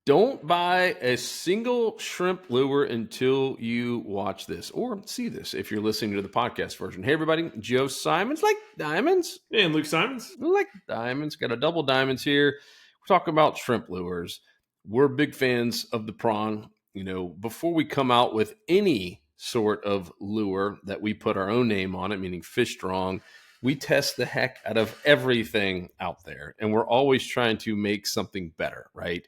Don't buy a single shrimp lure until you watch this or see this if you're listening to the podcast version. Hey, everybody. Joe Simons, like diamonds. And Luke Simons. Like diamonds. Got a double diamonds here. We're talking about shrimp lures. We're big fans of the prawn. You know, before we come out with any sort of lure that we put our own name on it, meaning Fish Strong, we test the heck out of everything out there. And we're always trying to make something better, right?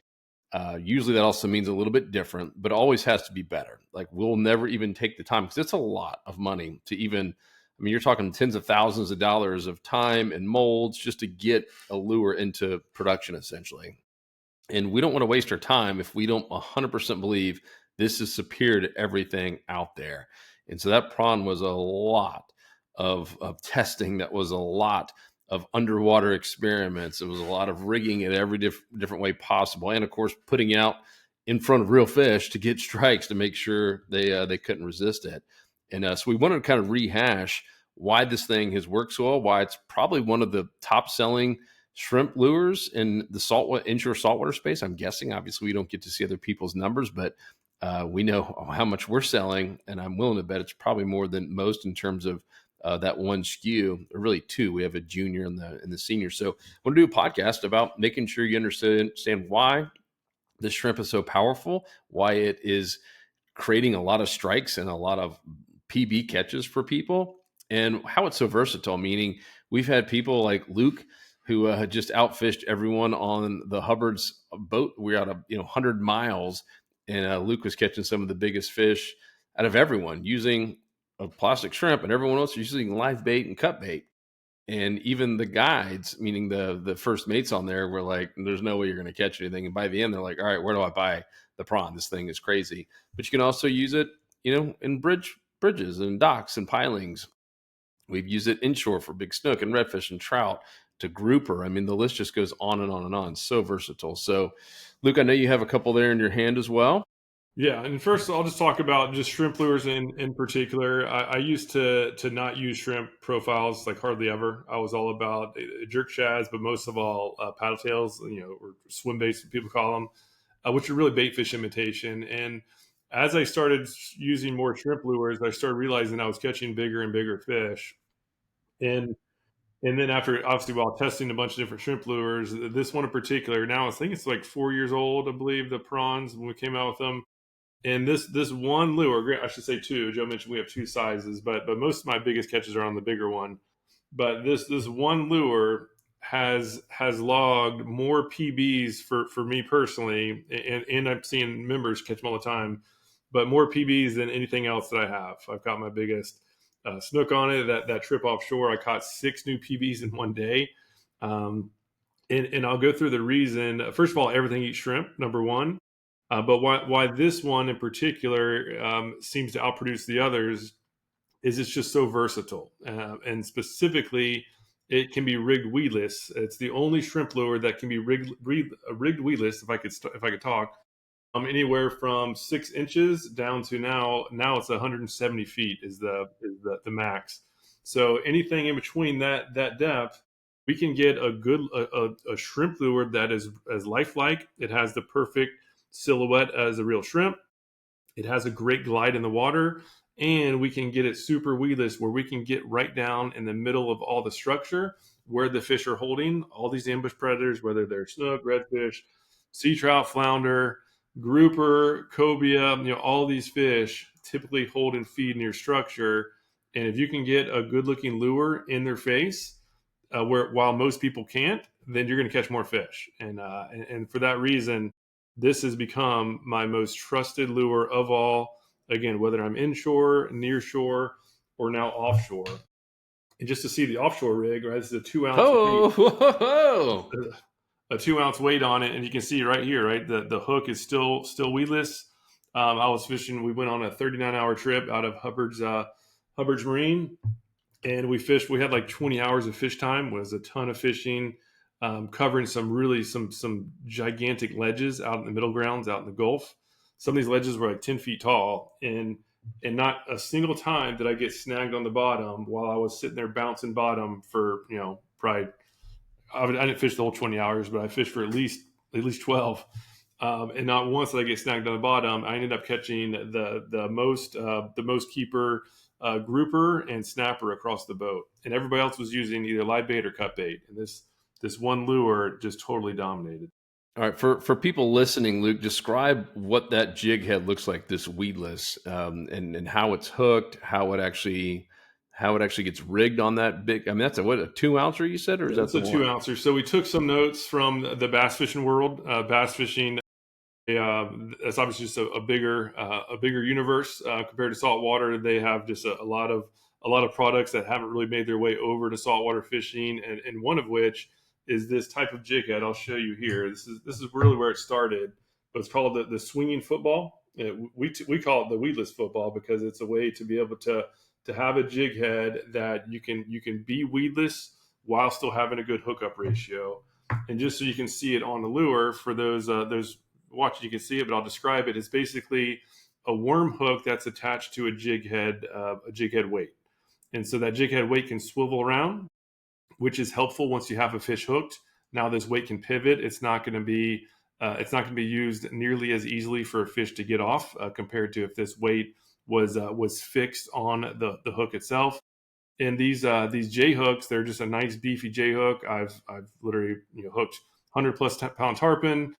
Usually that also means a little bit different, but always has to be better. Like we'll never even take the time because it's a lot of money to even, I mean, you're talking tens of thousands of dollars of time and molds just to get a lure into production essentially. And we don't want to waste our time if we don't 100% believe this is superior to everything out there. And so that prawn was a lot of testing. That was a lot of underwater experiments. It was a lot of rigging it every different way possible. And of course, putting out in front of real fish to get strikes to make sure they couldn't resist it. And so we wanted to kind of rehash why this thing has worked so well, why it's probably one of the top selling shrimp lures in the inshore saltwater space. I'm guessing, obviously, we don't get to see other people's numbers, but we know how much we're selling, and I'm willing to bet it's probably more than most in terms of that one SKU, or really two. We have a junior and the senior. So I want to do a podcast about making sure you understand why the shrimp is so powerful, why it is creating a lot of strikes and a lot of PB catches for people, and how it's so versatile, meaning we've had people like Luke who had just outfished everyone on the Hubbard's boat. We're out of 100 miles, and Luke was catching some of the biggest fish out of everyone using a plastic shrimp, and everyone else was using live bait and cut bait. And even the guides, meaning the first mates on there, were like, there's no way you're going to catch anything. And by the end, they're like, all right, where do I buy the prawn? This thing is crazy. But you can also use it, in bridges and docks and pilings. We've used it inshore for big snook and redfish and trout to grouper. I mean, the list just goes on and on and on. So versatile. So, Luke, I know you have a couple there in your hand as well. Yeah, and first I'll just talk about just shrimp lures in particular. I used to not use shrimp profiles like hardly ever. I was all about jerk shads, but most of all paddle tails, or swim baits, people call them, which are really bait fish imitation. And as I started using more shrimp lures, I started realizing I was catching bigger and bigger fish. And then after, obviously, while testing a bunch of different shrimp lures, this one in particular, now I think it's like 4 years old, I believe, the prawns, when we came out with them. And this one lure, I should say two. Joe mentioned we have two sizes, but most of my biggest catches are on the bigger one. But this one lure has logged more PBs for me personally, and I'm seeing members catch them all the time, but more PBs than anything else that I have. I've got my biggest snook on it. That trip offshore, I caught 6 new PBs in one day. And I'll go through the reason. First of all, everything eats shrimp, number one. But why this one in particular seems to outproduce the others is it's just so versatile. And specifically, it can be rigged weedless. It's the only shrimp lure that can be rigged weedless, if I could talk, anywhere from 6 inches down to now it's 170 feet is the max. So anything in between that depth, we can get a shrimp lure that is as lifelike. It has the perfect silhouette as a real shrimp. It has a great glide in the water, and we can get it super weedless, where we can get right down in the middle of all the structure where the fish are holding all these ambush predators, whether they're snook, redfish, sea trout, flounder, grouper, cobia, all these fish typically hold and feed near structure. And if you can get a good looking lure in their face, while most people can't, then you're going to catch more fish. And for that reason, this has become my most trusted lure of all. Again, whether I'm inshore, near shore, or now offshore. And just to see the offshore rig, right? This is a 2 ounce weight, a 2 ounce weight on it, and you can see right here, right? The hook is still weedless. I was fishing. We went on a 39-hour trip out of Hubbard's Marine, and we fished. We had like 20 hours of fish time. It was a ton of fishing. Covering some gigantic ledges out in the middle grounds, out in the Gulf. Some of these ledges were like 10 feet tall, and not a single time did I get snagged on the bottom while I was sitting there bouncing bottom for, probably, I didn't fish the whole 20 hours, but I fished for at least 12. And not once did I get snagged on the bottom. I ended up catching the most keeper grouper and snapper across the boat, and everybody else was using either live bait or cut bait. And this one lure just totally dominated. All right, for people listening, Luke, describe what that jig head looks like. This weedless, and how it's hooked, how it actually gets rigged on that big. I mean, that's a 2 ouncer you said, or is Yeah, that it's the a two one? ouncer. So we took some notes from the bass fishing world. Bass fishing, it's obviously just a bigger universe compared to saltwater. They have just a lot of products that haven't really made their way over to saltwater fishing, and one of which is this type of jig head. I'll show you here. This is really where it started, but it's called the swinging football. We call it the weedless football because it's a way to be able to have a jig head that you can be weedless while still having a good hookup ratio. And just so you can see it on the lure, for those watching, you can see it, but I'll describe it. It's basically a worm hook that's attached to a jig head weight, and so that jig head weight can swivel around, which is helpful once you have a fish hooked. Now this weight can pivot. It's not going to be used nearly as easily for a fish to get off compared to if this weight was fixed on the hook itself. And these J hooks, they're just a nice beefy J hook. I've literally hooked 100+ pound tarpon,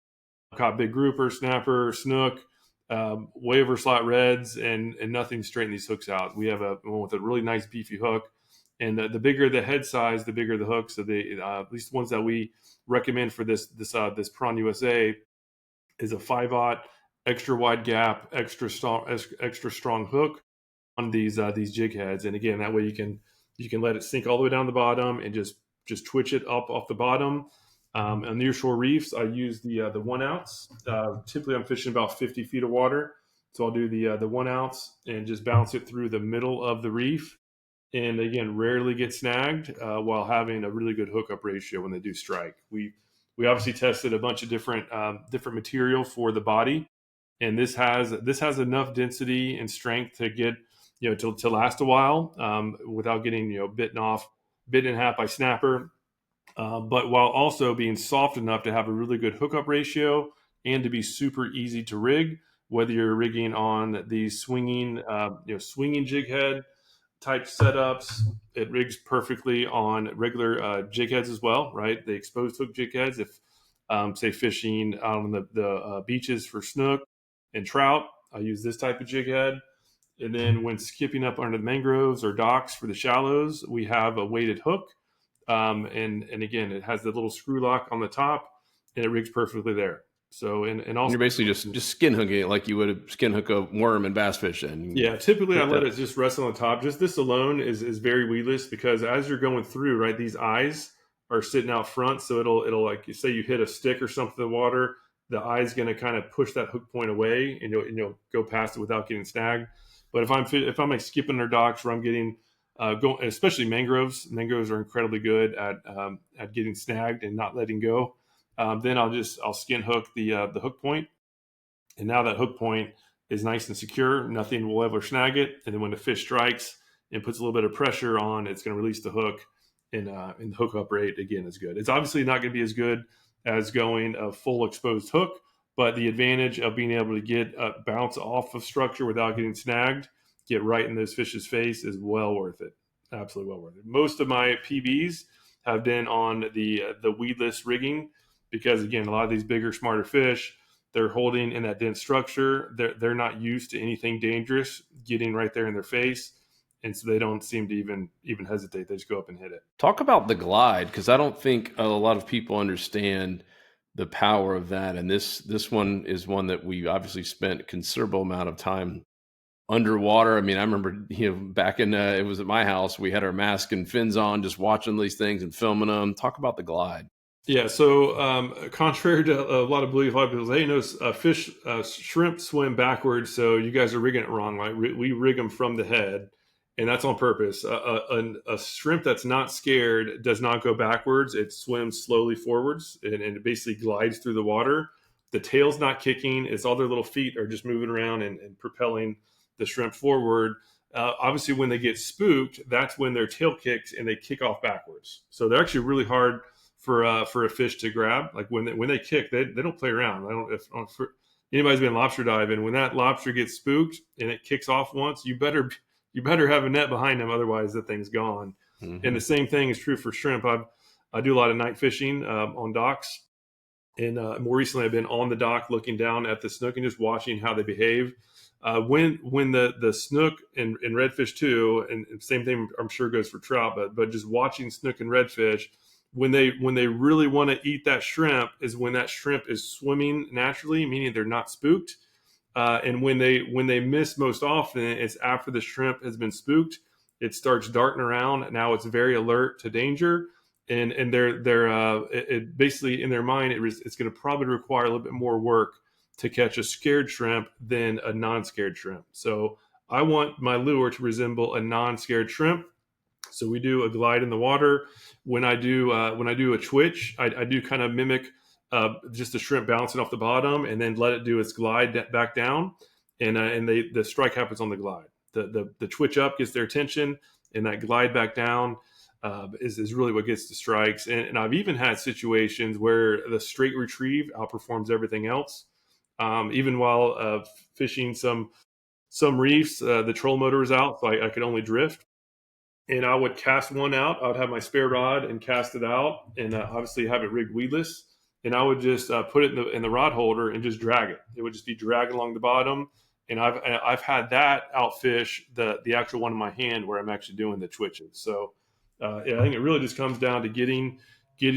caught big grouper, snapper, snook, way over slot reds, and nothing straighten these hooks out. We have a one with a really nice beefy hook, and the bigger the head size, the bigger the hook. So at least the ones that we recommend for this Prawn USA is a 5/0 extra wide gap, extra strong hook on these jig heads. And again, that way you can let it sink all the way down the bottom and just twitch it up off the bottom. On nearshore reefs, I use the 1 ounce. Typically, I'm fishing about 50 feet of water, so I'll do the 1 ounce and just bounce it through the middle of the reef. And again, rarely get snagged while having a really good hookup ratio when they do strike. We obviously tested a bunch of different material for the body, and this has enough density and strength to get to last a while without getting bitten in half by snapper, but while also being soft enough to have a really good hookup ratio and to be super easy to rig, whether you're rigging on these swinging jig head type setups. It rigs perfectly on regular jig heads as well, right? The exposed hook jig heads. If say fishing out on the beaches for snook and trout, I use this type of jig head. And then when skipping up under the mangroves or docks for the shallows, we have a weighted hook. And again, it has the little screw lock on the top, and it rigs perfectly there. So and And also, you're basically just skin hooking it like you would skin hook a worm in bass fishing. yeah, typically I Hook let that. it just rest on the top. Just this alone is very weedless because as you're going through, right, these eyes are sitting out front, so it'll like you say you hit a stick or something in the water, the eye's going to kind of push that hook point away, and you'll go past it without getting snagged. But if I'm like skipping their docks where I'm getting going, especially mangroves are incredibly good at getting snagged and not letting go. Then I'll skin hook the hook point, and now that hook point is nice and secure. Nothing will ever snag it. And then when the fish strikes and puts a little bit of pressure on, it's going to release the hook, and the hookup rate again is good. It's obviously not going to be as good as going a full exposed hook, but the advantage of being able to get a bounce off of structure without getting snagged, get right in those fish's face, is well worth it. Absolutely well worth it. Most of my PBs have been on the weedless rigging because again, a lot of these bigger, smarter fish, they're holding in that dense structure. They're not used to anything dangerous getting right there in their face, and so they don't seem to even hesitate. They just go up and hit it. Talk about the glide, because I don't think a lot of people understand the power of that. And this one is one that we obviously spent a considerable amount of time underwater. I mean, I remember, back in it was at my house, we had our mask and fins on, just watching these things and filming them. Talk about the glide. Yeah. So, contrary to a lot of belief, a lot of people say, "Hey, no, shrimp swim backwards." So you guys are rigging it wrong. Right? We rig them from the head, and that's on purpose. A shrimp that's not scared does not go backwards. It swims slowly forwards, and it basically glides through the water. The tail's not kicking. It's all their little feet are just moving around and propelling the shrimp forward. Obviously, when they get spooked, that's when their tail kicks and they kick off backwards. So they're actually really hard for a fish to grab. Like when they kick, they don't play around. I don't if anybody's been lobster diving, when that lobster gets spooked and it kicks off once, you better have a net behind them, otherwise the thing's gone. And the same thing is true for shrimp. I do a lot of night fishing on docks, and more recently I've been on the dock looking down at the snook and just watching how they behave. When the snook and redfish too, and same thing I'm sure goes for trout, but just watching snook and redfish, when they really want to eat that shrimp is when that shrimp is swimming naturally, meaning they're not spooked. And when they miss most often, it's after the shrimp has been spooked. It starts darting around. Now it's very alert to danger, and it basically in their mind it's going to probably require a little bit more work to catch a scared shrimp than a non-scared shrimp. So I want my lure to resemble a non-scared shrimp. So we do a glide in the water. When I do a twitch, I do kind of mimic just the shrimp bouncing off the bottom, and then let it do its glide back down, and the strike happens on the glide. The twitch up gets their attention, and that glide back down is really what gets the strikes. And I've even had situations where the straight retrieve outperforms everything else. Even while fishing some reefs, the trolling motor was out, so I could only drift. And I would cast one out. I would have my spare rod and cast it out, and obviously have it rigged weedless. And I would just put it in the rod holder and just drag it. It would just be dragging along the bottom. And I've had that outfish the actual one in my hand where I'm actually doing the twitches. So yeah, I think it really just comes down to getting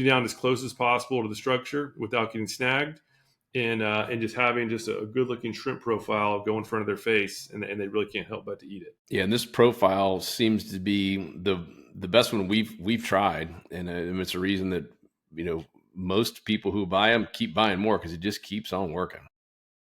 down as close as possible to the structure without getting snagged, and just having just a good looking shrimp profile go in front of their face, and they really can't help but to eat it. Yeah, and this profile seems to be the best one we've tried, and it's a reason that most people who buy them keep buying more, because it just keeps on working.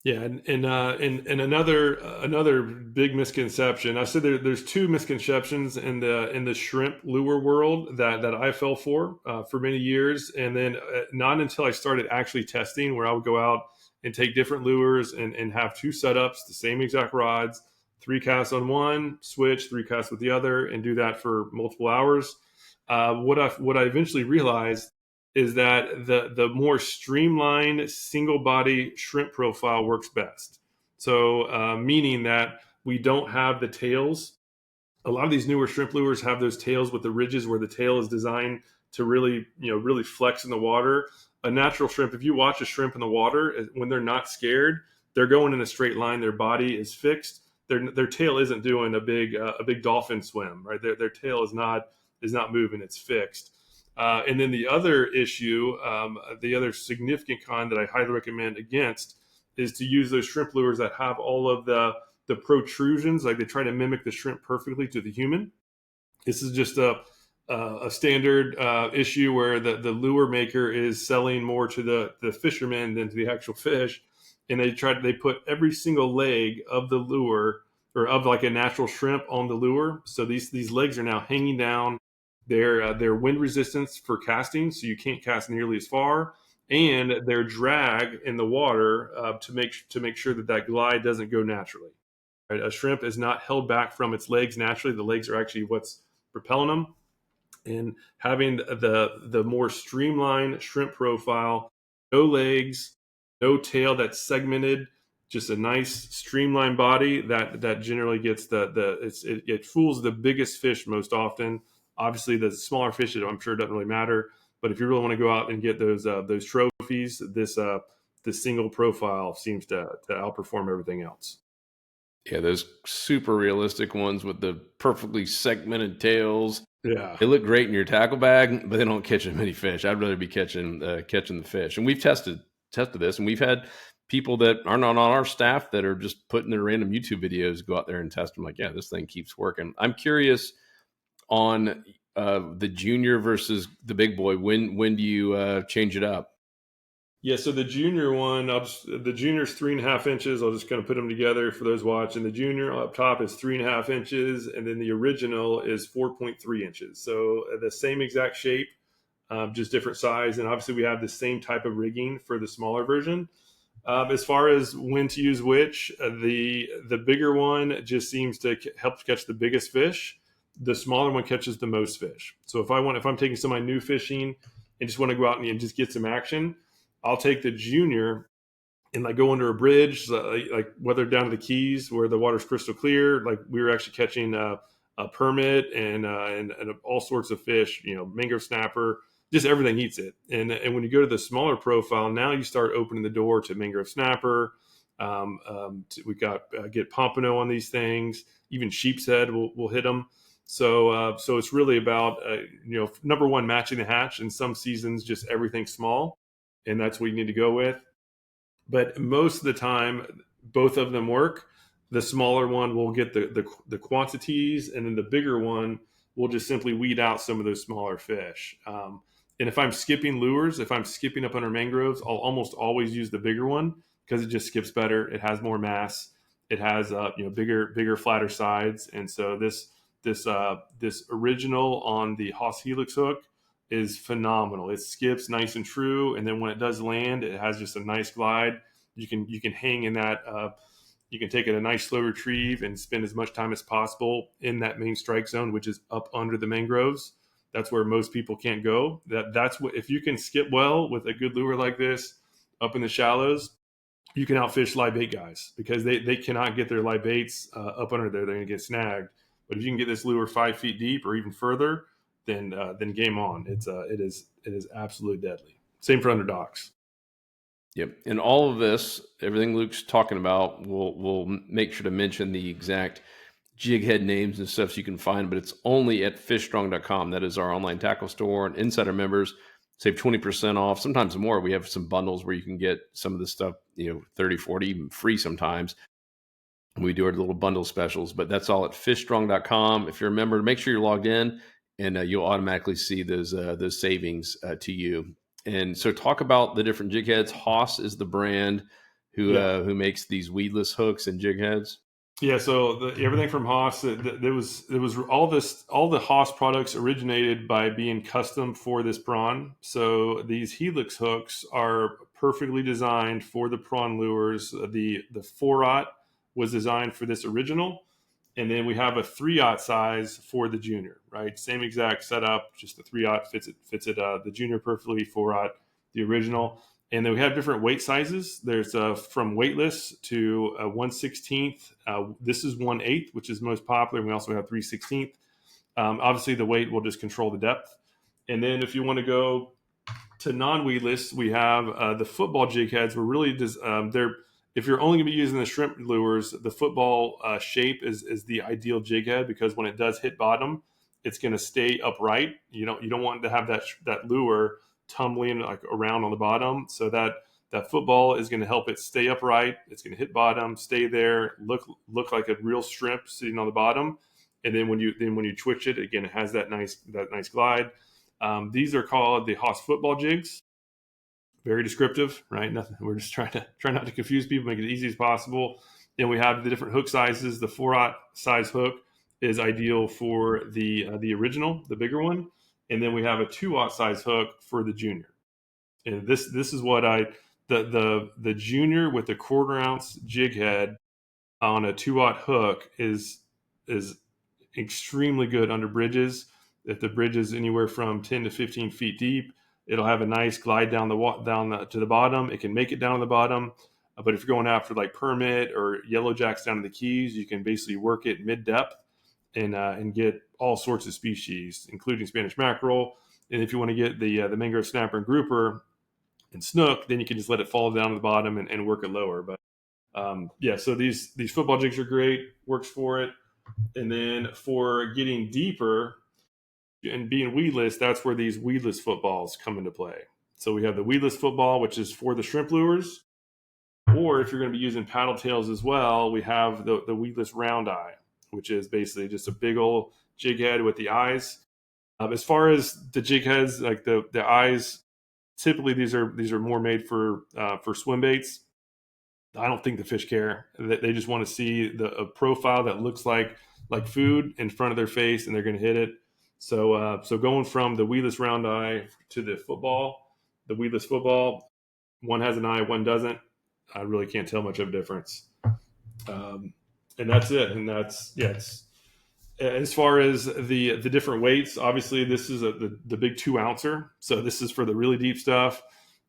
Yeah, and another big misconception. I said there's two misconceptions in the shrimp lure world that I fell for many years, and then not until I started actually testing, where I would go out and take different lures and have two setups, the same exact rods, 3 casts on one, switch 3 casts with the other, and do that for multiple hours. What I eventually realized is that the more streamlined single body shrimp profile works best. So meaning that we don't have the tails. A lot of these newer shrimp lures have those tails with the ridges where the tail is designed to really flex in the water. A natural shrimp, if you watch a shrimp in the water, when they're not scared, they're going in a straight line. Their body is fixed. Their tail isn't doing a big dolphin swim, right? Their tail is not moving. It's fixed. And then the other issue, the other significant con that I highly recommend against, is to use those shrimp lures that have all of the protrusions, like they try to mimic the shrimp perfectly to the human. This is just a standard issue where the lure maker is selling more to the fishermen than to the actual fish, and they put every single leg of the lure, or of like a natural shrimp, on the lure. So these legs are now hanging down. Their wind resistance for casting, so you can't cast nearly as far, and their drag in the water to make sure that glide doesn't go naturally. Right? A shrimp is not held back from its legs naturally. The legs are actually what's propelling them. And having the more streamlined shrimp profile, no legs, no tail that's segmented, just a nice streamlined body that generally gets it fools the biggest fish most often. Obviously, the smaller fish, I'm sure, doesn't really matter. But if you really want to go out and get those trophies, this single profile seems to outperform everything else. Yeah, those super realistic ones with the perfectly segmented tails. Yeah, They look great in your tackle bag, but they don't catch as many fish. I'd rather be catching the fish. And we've tested this, and we've had people that are not on our staff that are just putting their random YouTube videos, go out there and test them. Like, yeah, this thing keeps working. I'm curious on the junior versus the big boy. When do you change it up? Yeah, so the junior one, the junior's 3.5 inches. I'll just kind of put them together for those watching. The junior up top is 3.5 inches, and then the original is 4.3 inches. So the same exact shape, just different size. And obviously, we have the same type of rigging for the smaller version. As far as when to use which, the bigger one just seems to help catch the biggest fish. The smaller one catches the most fish. So if I'm taking somebody new fishing, and just want to go out and just get some action, I'll take the junior and like go under a bridge, like whether down to the Keys where the water's crystal clear. Like we were actually catching a permit and all sorts of fish, mangrove snapper, just everything eats it. And when you go to the smaller profile, now you start opening the door to mangrove snapper. We got get pompano on these things. Even sheep's head will hit them. So it's really about number one, matching the hatch. In some seasons, just everything small, and that's what you need to go with. But most of the time, both of them work. The smaller one will get the quantities, and then the bigger one will just simply weed out some of those smaller fish. And if I'm skipping lures, if I'm skipping up under mangroves, I'll almost always use the bigger one because it just skips better. It has more mass. It has bigger, flatter sides, and so this original on the Haas Helix hook is phenomenal. It skips nice and true, and then when it does land, it has just a nice glide. You can hang in that. You can take it a nice slow retrieve and spend as much time as possible in that main strike zone, which is up under the mangroves. That's where most people can't go. That's what, if you can skip well with a good lure like this up in the shallows, you can outfish live bait guys because they cannot get their live baits up under there. They're going to get snagged. But if you can get this lure 5 feet deep or even further, then game on. It is absolutely deadly. Same for underdogs. Yep. And all of this, everything Luke's talking about, we'll make sure to mention the exact jig head names and stuff so you can find, but it's only at fishstrong.com. That is our online tackle store, and insider members save 20% off, sometimes more. We have some bundles where you can get some of this stuff, 30, 40, even free sometimes. We do our little bundle specials, but that's all at fishstrong.com. If you're a member, make sure you're logged in, and you'll automatically see those savings to you. And so talk about the different jig heads. Haas is the brand who makes these weedless hooks and jig heads. Yeah, so everything from Haas, there was all the Haas products originated by being custom for this prawn. So these Helix hooks are perfectly designed for the prawn lures. The 4/0 was designed for this original, and then we have a 3/0 size for the junior. Right, same exact setup, just the 3/0 fits it the junior perfectly, 4/0 the original. And then we have different weight sizes. There's from weightless to 1/16. This is 1/8, which is most popular. We also have 3/16. Obviously, the weight will just control the depth. And then if you want to go to non-weedless, we have the football jig heads. We're really they're, if you're only going to be using the shrimp lures, the football shape is the ideal jig head because when it does hit bottom, it's going to stay upright. You don't want to have that lure tumbling like around on the bottom, so that football is going to help it stay upright. It's going to hit bottom, stay there, look like a real shrimp sitting on the bottom, and then when you twitch it again, it has that nice glide. These are called the Haas football jigs. Very descriptive, right? Nothing. We're just try not to confuse people, make it as easy as possible. Then we have the different hook sizes. The 4/0 size hook is ideal for the original, the bigger one. And then we have a 2/0 size hook for the junior. And this is what the junior with the 1/4 ounce jig head on a 2/0 hook is extremely good under bridges. If the bridge is anywhere from 10 to 15 feet deep, it'll have a nice glide down to the bottom. It can make it down to the bottom. But if you're going after like permit or yellow jacks down to the Keys, you can basically work it mid depth and get all sorts of species, including Spanish mackerel. And if you want to get the mangrove snapper and grouper and snook, then you can just let it fall down to the bottom and work it lower. But so these football jigs are great, works for it. And then for getting deeper and being weedless, that's where these weedless footballs come into play. So we have the weedless football, which is for the shrimp lures. Or if you're going to be using paddle tails as well, we have the weedless round eye, which is basically just a big old jig head with the eyes. As far as the jig heads, like the eyes, typically these are more made for swim baits. I don't think the fish care. They just want to see a profile that looks like food in front of their face, and they're going to hit it. So going from the weedless round eye to the weedless football, one has an eye, one doesn't. I really can't tell much of a difference. And that's it. And As far as the different weights, obviously this is the big 2 ouncer. So this is for the really deep stuff.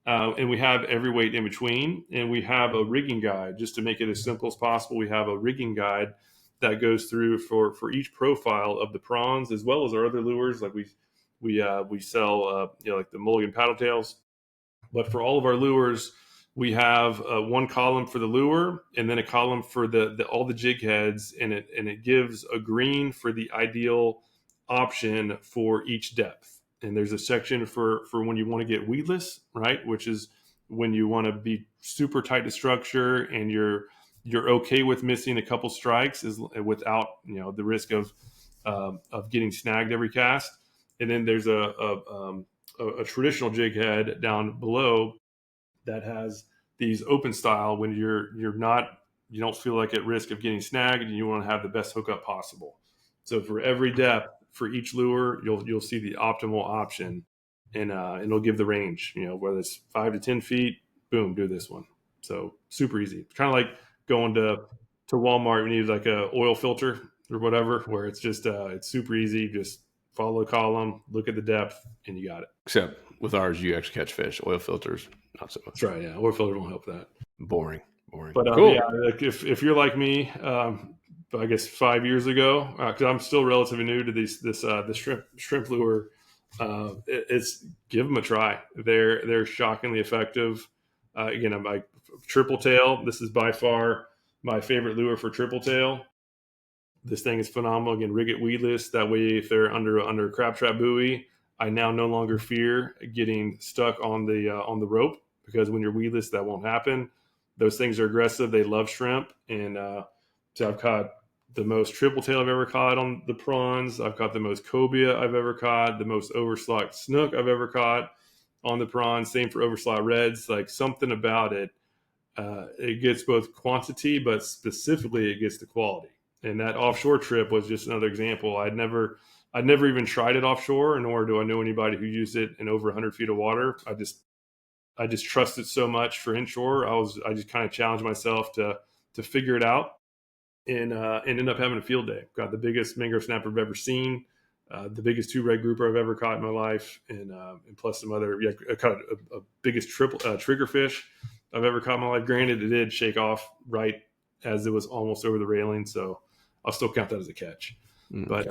And we have every weight in between. And we have a rigging guide, just to make it as simple as possible. We have a rigging guide that goes through for each profile of the prawns, as well as our other lures. Like we sell, like the mulligan paddle tails. But for all of our lures, we have one column for the lure, and then a column for all the jig heads, and it gives a green for the ideal option for each depth. And there's a section for when you want to get weedless, right? Which is when you want to be super tight to structure, and you're okay with missing a couple strikes without the risk of getting snagged every cast. And then there's a traditional jig head down below that has these open style when you don't feel like at risk of getting snagged, and you want to have the best hookup possible. So for every depth for each lure, you'll see the optimal option, and it'll give the range. Whether it's 5 to 10 feet, boom, do this one. So super easy. It's kind of like going to Walmart. You need like a oil filter or whatever, where it's just it's super easy. Just follow the column, look at the depth, and you got it. Except with ours, you actually catch fish. Oil filters, not so much. That's right. Yeah, oil filter won't help that. Boring. But cool. Yeah, like if you're like me, I guess 5 years ago, because I'm still relatively new to the shrimp lure. It's give them a try. They're shockingly effective. Again, I'm like triple tail. This is by far my favorite lure for triple tail. This thing is phenomenal. Again, rig it weedless. That way, if they're under a crab trap buoy, I now no longer fear getting stuck on the rope, because when you're weedless, that won't happen. Those things are aggressive. They love shrimp, and so I've caught the most triple tail I've ever caught on the prawns. I've caught the most cobia I've ever caught, the most overslot snook I've ever caught on the prawns. Same for overslot reds. Like, something about it, it gets both quantity, but specifically it gets the quality. And that offshore trip was just another example. I'd never even tried it offshore, nor do I know anybody who used it in over 100 feet of water. I just trust it so much for inshore. I just kind of challenged myself to figure it out, and ended up having a field day. Got the biggest mangrove snapper I've ever seen, the biggest 2-red grouper I've ever caught in my life, and plus some other. I caught a biggest trigger fish I've ever caught in my life. Granted, it did shake off right as it was almost over the railing, so I'll still count that as a catch. Mm-hmm. But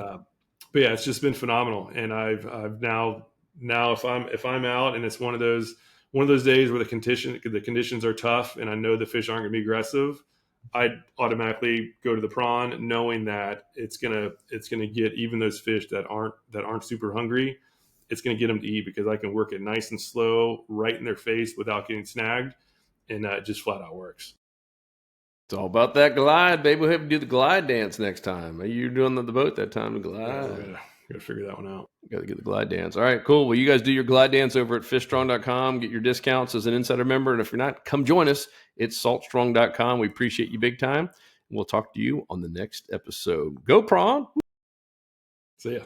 yeah, it's just been phenomenal. And I've now if I'm out and it's one of those days where the conditions are tough and I know the fish aren't going to be aggressive, I'd automatically go to the prawn, knowing that it's gonna get even those fish that aren't super hungry. It's gonna get them to eat, because I can work it nice and slow right in their face without getting snagged, and it just flat out works. It's all about that glide, baby. We'll have to do the glide dance next time. You're doing the boat that time, the glide. Yeah, gotta figure that one out. Got to get the glide dance. All right, cool. Well, you guys do your glide dance over at fishstrong.com. Get your discounts as an insider member. And if you're not, come join us. It's saltstrong.com. We appreciate you big time. We'll talk to you on the next episode. Go Prawn. See ya.